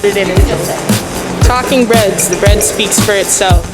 Put it in. Talking breads. The bread speaks for itself.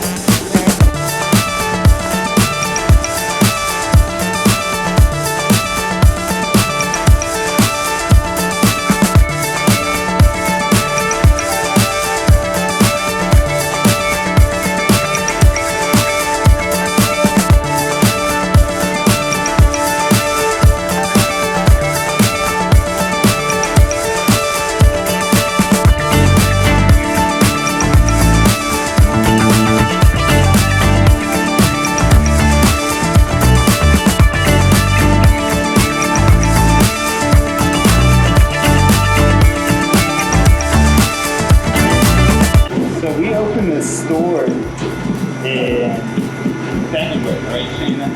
We opened this store in February, right, Shayna?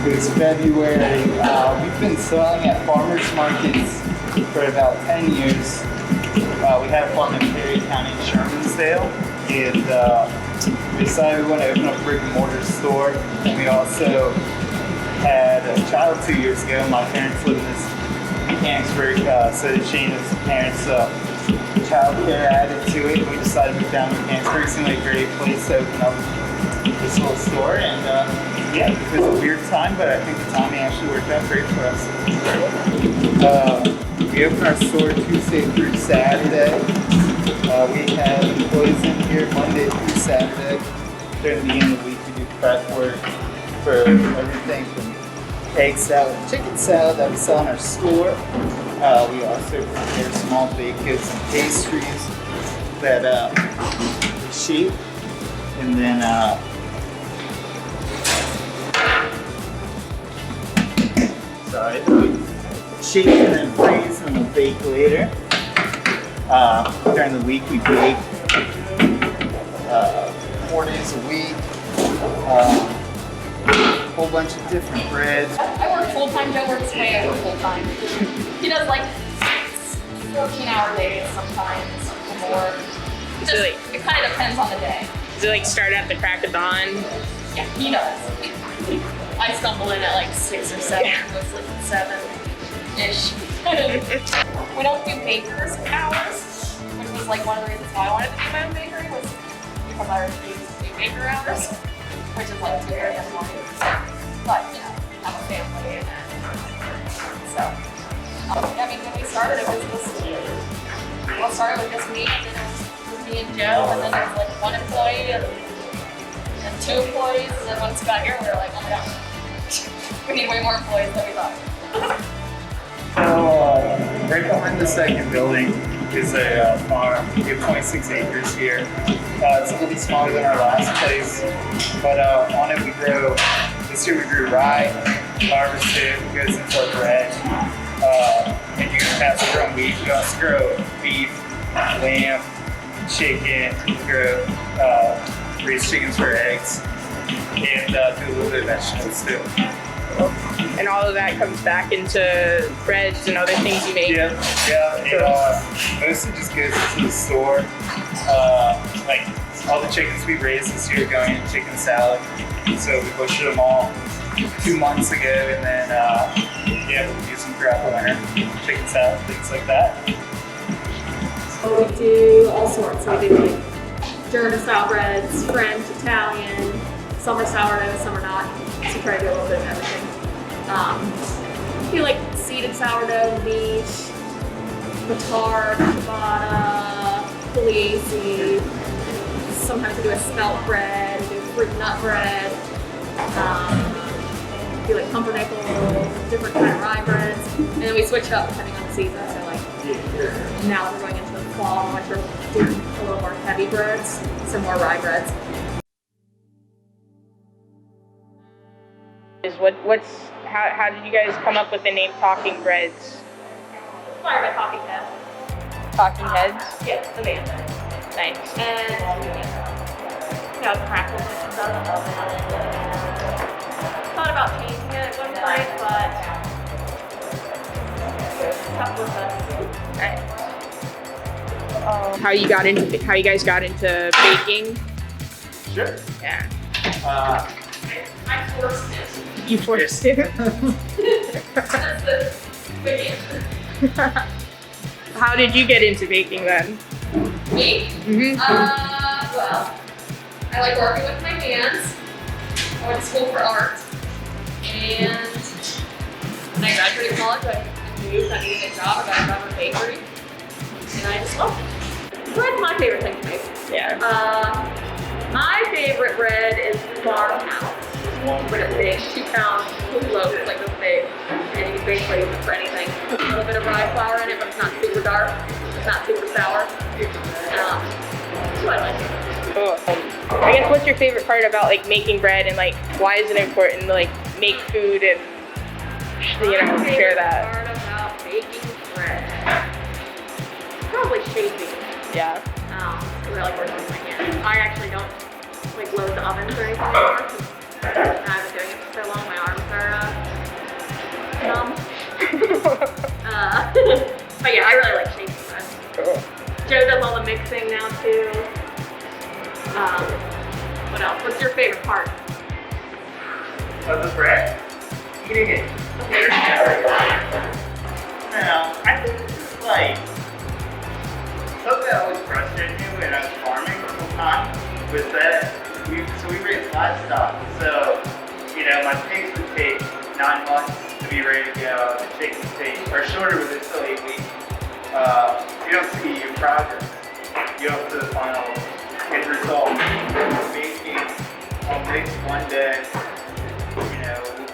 It was February. We've been selling at farmers markets for about 10 years. We had a farm in Perry County, Shermansdale, and we decided we want to open up a brick and mortar store. And we also had a child 2 years ago. My parents live in this Mechanicsburg, so did Shayna's parents. Childcare added to it. We decided to move down to Mechanicsburg. Seemed like a great place to open up this little store, and yeah, it was a weird time, but I think the timing actually worked out great for us. We open our store Tuesday through Saturday. We have employees in here Monday through Saturday. During the beginning of the week, we do prep work for everything from egg salad, chicken salad that we sell in our store. We also prepare small baked goods and pastries that we shape, and then we shape and then freeze and then bake later. During the week we bake 4 days a week. A whole bunch of different breads. I work full-time, Joe works way over full-time. He does like 14-hour days sometimes, or more. It kind of depends on the day. Does it like start at the crack of dawn? Yeah, he does. I stumble in at like 6 or 7, go sleep at 7-ish. We don't do bakers hours, which was like one of the reasons why I wanted to do my own bakery, was because I refused to do baker hours, which is like 2 in the morning. But, you know, I have a family and so. I mean, when we started, it was just, well, it started with just me, and then it was me and Joe, and then there was like 1 employee and 2 employees, and then once we got here, we were like, oh my gosh, we need way more employees than we thought. So, right behind the second building is a farm. We have 26 acres here. It's a little smaller than our last place, but on it we grow, this year we grew rye, harvested, goes into our bread. And you have to grow wheat. We also grow beef, lamb, chicken, we grow raise chickens for eggs, and do a little bit of vegetables too. And all of that comes back into breads and other things you make? Yeah. Mostly just goes into the store. Like all the chickens we raised this year are going in chicken salad. So we butchered them all 2 months ago, and then yeah, we'll use them throughout the winter. Chicken salad, things like that. So we do all sorts. So we do like German style breads, French, Italian, some are sourdough, some are not. So try to do a little bit of everything. Do like seeded sourdough, niche, batard, ciabatta, pugliese. Sometimes we do a spelt bread, we do fruit nut bread. Do like pumpernickel, different kind of rye breads, and then we switch up depending on the season. So like now that we're going into the fall and winter, we do a little more heavy breads, some more rye breads. How did you guys come up with the name Talking Breads? Inspired by Talking Heads. Talking Heads? Yeah, the band. Nice. And you know, crackles and stuff. Thought about changing it at one point, but stuck with us. Nice. How you guys got into baking? Sure. Yeah. I forced it. You forced it. That's the quick answer. How did you get into baking then? Me? Mm-hmm. Well, I like working with my hands. I went to school for art. And when I graduated college, I moved, I needed a job, I got a job in a bakery. And I just loved it. Bread's my favorite thing to make. Yeah. My favorite bread is farmhouse. With a big 2-pound loaf, like this big. And you can basically use it for anything. Put a little bit of rye flour in it, but it's not super dark. It's not super sour. So I like it. Cool. I guess what's your favorite part about like making bread, and like why is it important to like make food and share that? Part about making bread. Probably shaping. Yeah. Because I like working with my hands. I actually don't like load the ovens or anything anymore. 'Cause I've been doing it for so long, my arms are numb. But yeah, I really like shaping bread. Cool. Joe does all the mixing now too. What else? What's your favorite part? Of the bread? Eating it. Now, I think it's like something that always frustrated me when I was farming full time was that we raised livestock. So, my pigs would take 9 months to be ready to go. The chickens are shorter with it till 8 weeks. You don't see your progress. You don't see the final end result. Baking, I'll mix one day, we'll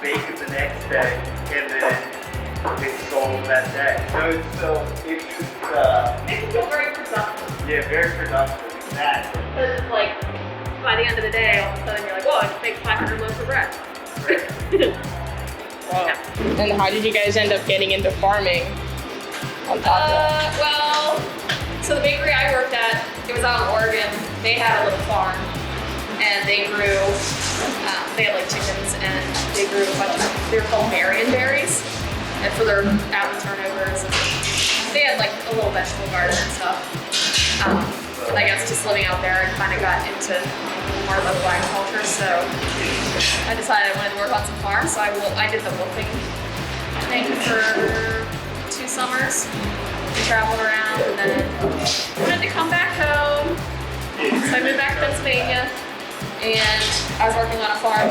bake it the next day, and then it's sold that day. So it's just, Makes you feel very productive. yeah, very productive. Exactly. Because it's like, by the end of the day, all of a sudden you're like, whoa, I just made 500 loaves of bread. Wow. And how did you guys end up getting into farming on top of that? Well, so the bakery I worked at, it was out in Oregon. They had a little farm, and they grew, they had like chickens, and they grew a bunch of, they were called Marion berries, and for their apple turnovers, and they had like a little vegetable garden and stuff. And I guess just living out there, I kind of got into more local agriculture, so I decided I wanted to work on some farms, so I did the wolfing thing for 2 summers. We traveled around, and then wanted to come back home, so I moved back to Pennsylvania, and I was working on a farm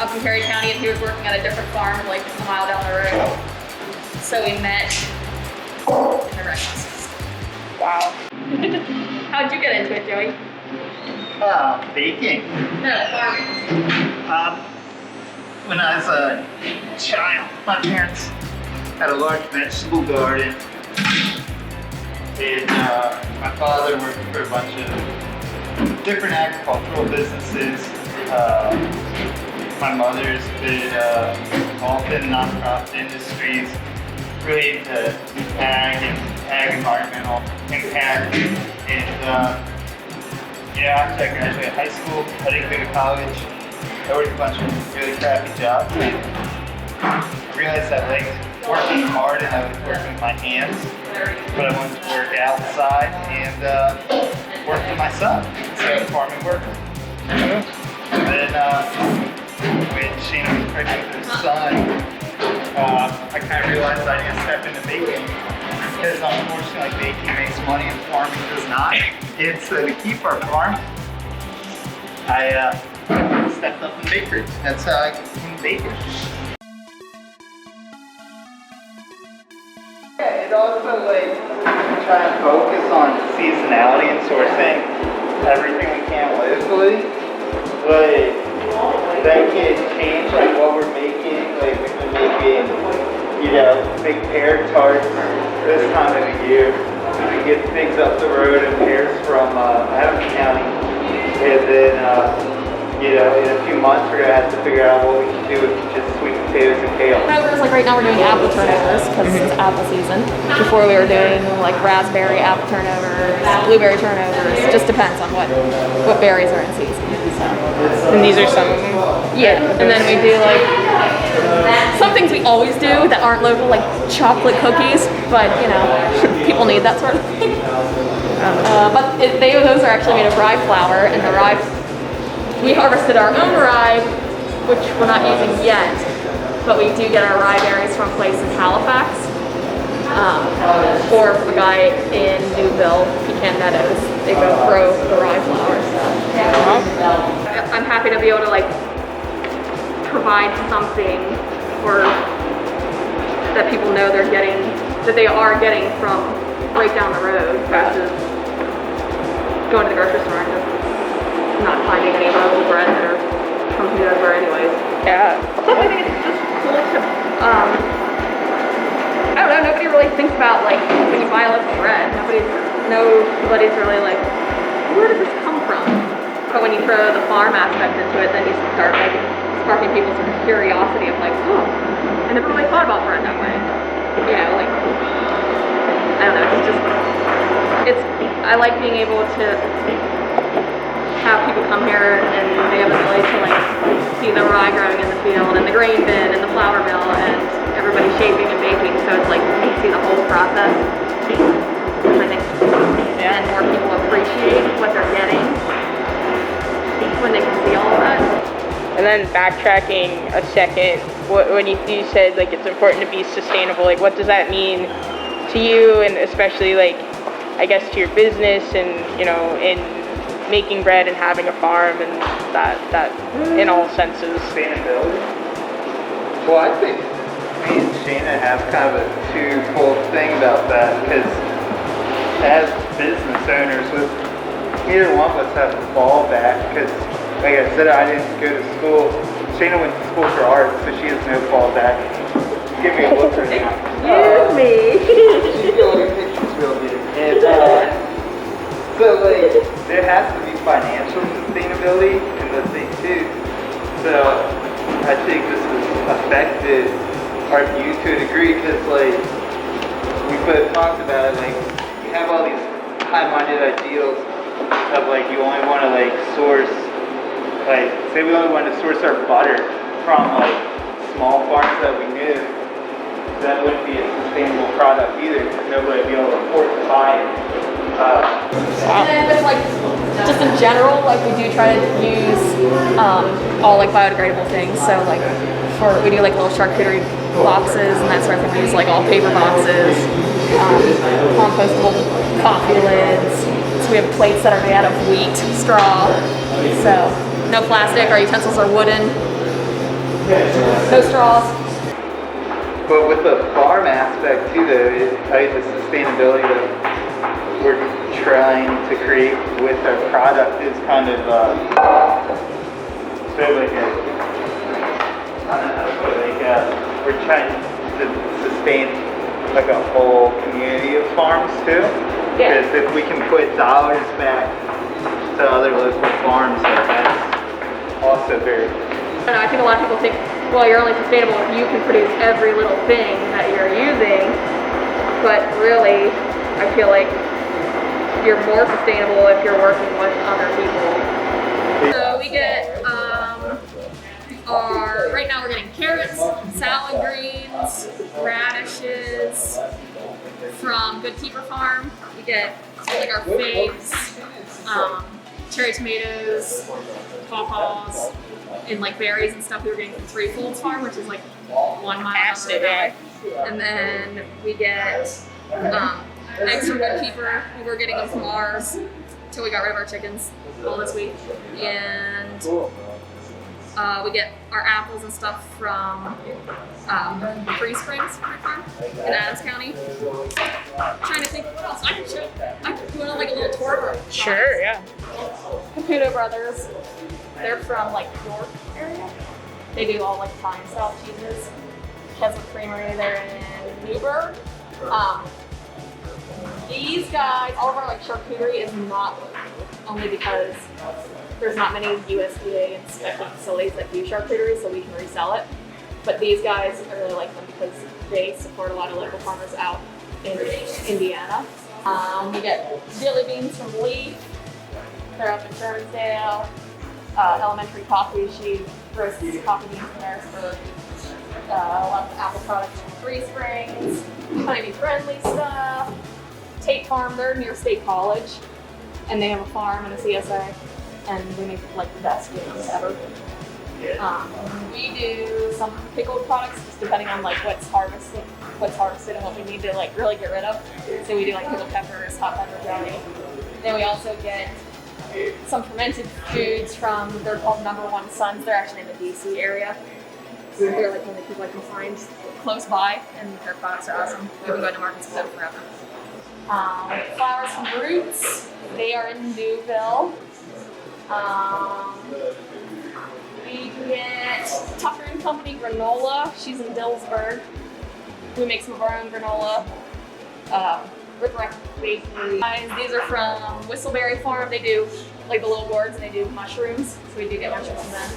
up in Perry County, and he was working at a different farm like a mile down the road. So we met in the restaurant. Wow. How'd you get into it, Joey? Baking. No, farming. When I was a child, my parents had a large vegetable garden, and my father worked for a bunch of different agricultural businesses. My mother's been involved in nonprofit industries, really into ag environmental impact, and after I graduated high school, I didn't go to college. I worked a bunch of really crappy jobs. I realized I liked working hard and I was working with my hands, but I wanted to work outside and work for myself instead of farming worker. And then when Shana was pregnant with her son, I kind of realized I need to step into baking, because unfortunately baking makes money and farming does not. And so to keep our farm, I stepped up in bakery. That's how I became a baker. Yeah, it also like try and focus on seasonality and sourcing everything we can locally. Like that can change like what we're making. Like we've been making, big pear tarts this time of the year. We can get things up the road and pears from Adams County, and then in a few months we're gonna have to figure out what we can do with just sweet potatoes and kale. Turnovers, like right now we're doing apple turnovers because it's apple season. Before we were doing like raspberry apple turnovers, blueberry turnovers. It just depends on what berries are in season. So. And these are some of them? Yeah, and then we do like some things we always do that aren't local, like chocolate cookies, but people need that sort of thing. But those are actually made of rye flour, and the rye, we harvested our own rye, which we're not using yet, but we do get our rye berries from a place in Halifax, or a guy in Newville. He Canned Meadows. They both grow the rye flour. I'm happy to be able to like provide something or that people know they're getting, that they are getting from right down the road versus going to the grocery store and just not finding any loaves of bread that are from who knows where anyways. Yeah. Plus I think it's just cool to, I don't know, nobody really thinks about like when you buy a loaf of bread, nobody's really like, where did this come from? But when you throw the farm aspect into it, then you start like sparking people's curiosity of like, oh, I never really thought about bread that way. You know, like, I don't know, I like being able to have people come here and they have the ability to like see the rye growing in the field and the grain bin and the flour mill and everybody shaping and baking, so it's like you see the whole process, which I think and more people appreciate what they're getting when they can see all of that. And then backtracking a second, when you said like it's important to be sustainable, like what does that mean to you, and especially like I guess to your business and you know in making bread and having a farm and that in all senses. Sustainability? Well, I think me and Shayna have kind of a twofold thing about that, because as business owners, with neither one of us have to fall back, because like I said, I didn't go to school. Shayna went to school for art, so she has no fallback. Give me a look right now. Excuse me. She's going to pictures real good. And so like, there has to be financial sustainability in the thing too. So I think this has affected our view to a degree, because like we both talked about it, like we have all these high-minded ideals of like you only want to like source, like say we only want to source our butter from like small farms that we knew. That wouldn't be a sustainable product either, because nobody would be able to afford to buy it. And then there's like, just in general, like we do try to use all like biodegradable things. So like we do like little charcuterie boxes and that sort of thing. We use like all paper boxes, compostable coffee lids. So we have plates that are made out of wheat straw. So no plastic, our utensils are wooden, no straws. But with the farm aspect too, though, I think the sustainability that we're trying to create with our product is kind of sort of like a, I don't know how to put it, like we're trying to sustain like a whole community of farms too. Yeah. Because if we can put dollars back to other local farms, that's also very. I don't know, I think a lot of people think, well, you're only sustainable if you can produce every little thing that you're using, but really, I feel like you're more sustainable if you're working with other people. So we get right now we're getting carrots, salad greens, radishes from Good Keeper Farm. We get like our figs, cherry tomatoes, pawpaws, and like berries and stuff we were getting from Three Folds Farm, which is like 1 mile down the road. And then we get eggs from Good Keeper. We were getting them from ours until we got rid of our chickens all this week. And we get our apples and stuff from Free Springs Fruit Farm in Adams County. I'm trying to think what else I could show. I could go on like a little tour of our Sure, yeah. Caputo Brothers. They're from like York area. They do all like Italian style cheeses. Keswick Creamery, they're in Newburgh. These guys, all of our like charcuterie is not local, only because there's not many USDA inspected facilities that do charcuterie, so we can resell it. But these guys, I really like them because they support a lot of local farmers out in Indiana. We get jelly beans from Leaf. They're up in Shermansdale. Elementary Coffee, she roasts coffee beans in Harrisburg. A lot of apple products from Three Springs. Honeybee Friendly stuff. Tate Farm, they're near State College, and they have a farm and a CSA, and they make like the best yams ever. We do some pickled products, just depending on like what's harvested and what we need to like really get rid of. So we do like pickled peppers, hot pepper jelly, Then we also get some fermented foods from, they're called Number One Sons. They're actually in the DC area. They're like one of the people I can find close by, and their products are awesome. We've been going to markets with them forever. Flowers from Roots, they are in Newville. We get Tucker and Company granola. She's in Dillsburg. We make some of our own granola. Ripwreck Bakery. These are from Whistleberry Farm. They do like the little gourds, and they do mushrooms. So we do get mushrooms from them.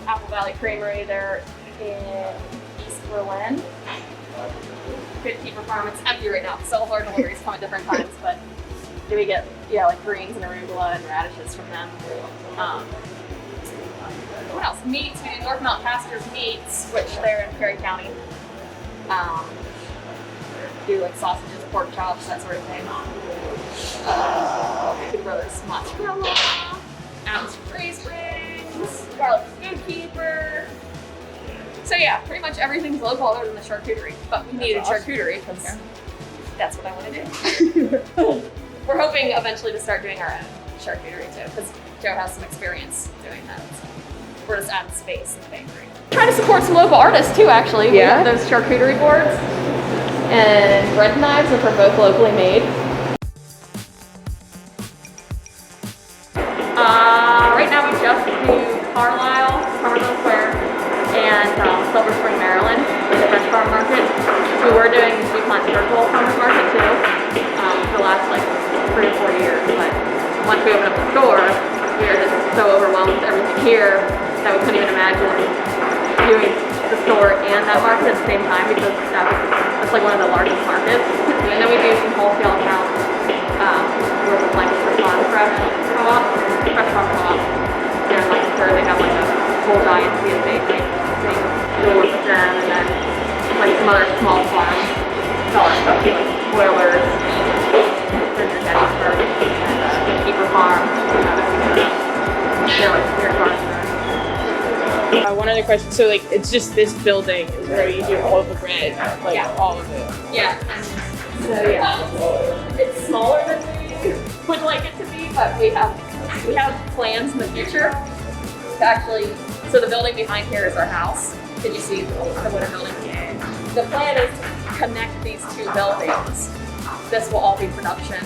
Apple Valley Creamery. They're in East Berlin. Good Keeper Farm. It's empty right now, so all of our deliveries come at different times. But we get like greens and arugula and radishes from them. What else? Meats. We do North Mountain Pastures Meats, which they're in Perry County. Do like sausages, pork chops, that sort of thing. Big Brothers Mozzarella, Adams Free Springs, Garlic Food Keeper. So yeah, pretty much everything's local other than the charcuterie. But we needed charcuterie because that's what I want to do. We're hoping eventually to start doing our own charcuterie too, because Joe has some experience doing that. So we're just adding space in the bakery. Trying to support some local artists too, actually. We have those charcuterie boards and bread knives, which are both locally made. Right now we just do Carlisle Square, and Silver Spring, Maryland, the Fresh Farm Market. We were doing the DuPont Circle Farmers Market too for the last like 3 or 4 years, but once we opened up the store, we were just so overwhelmed with everything here that we couldn't even imagine doing the store and that market at the same time, because that's like one of the largest markets. And then we do some wholesale accounts. We're with like Fresh Farm Co-op. Here in Lancaster, they have like a whole giant CSA thing. We work with them, and then like some other small farms sell our stuff, like boilers, and Gettysburg, and Keeper Farm. They're like near Garden. One other question. So like, it's just this building is where you do all of the bread, like all of it. Yeah. So yeah, it's smaller than we would like it to be, but we have plans in the future to actually. So the building behind here is our house. Did you see the wooden building? The plan is to connect these 2 buildings. This will all be production.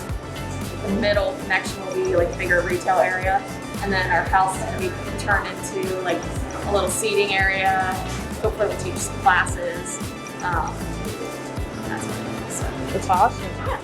The middle connection will be like a bigger retail area, and then our house is going to be turned into like a little seating area. Hopefully we'll teach some classes. That's what it is. So. That's awesome. Yeah.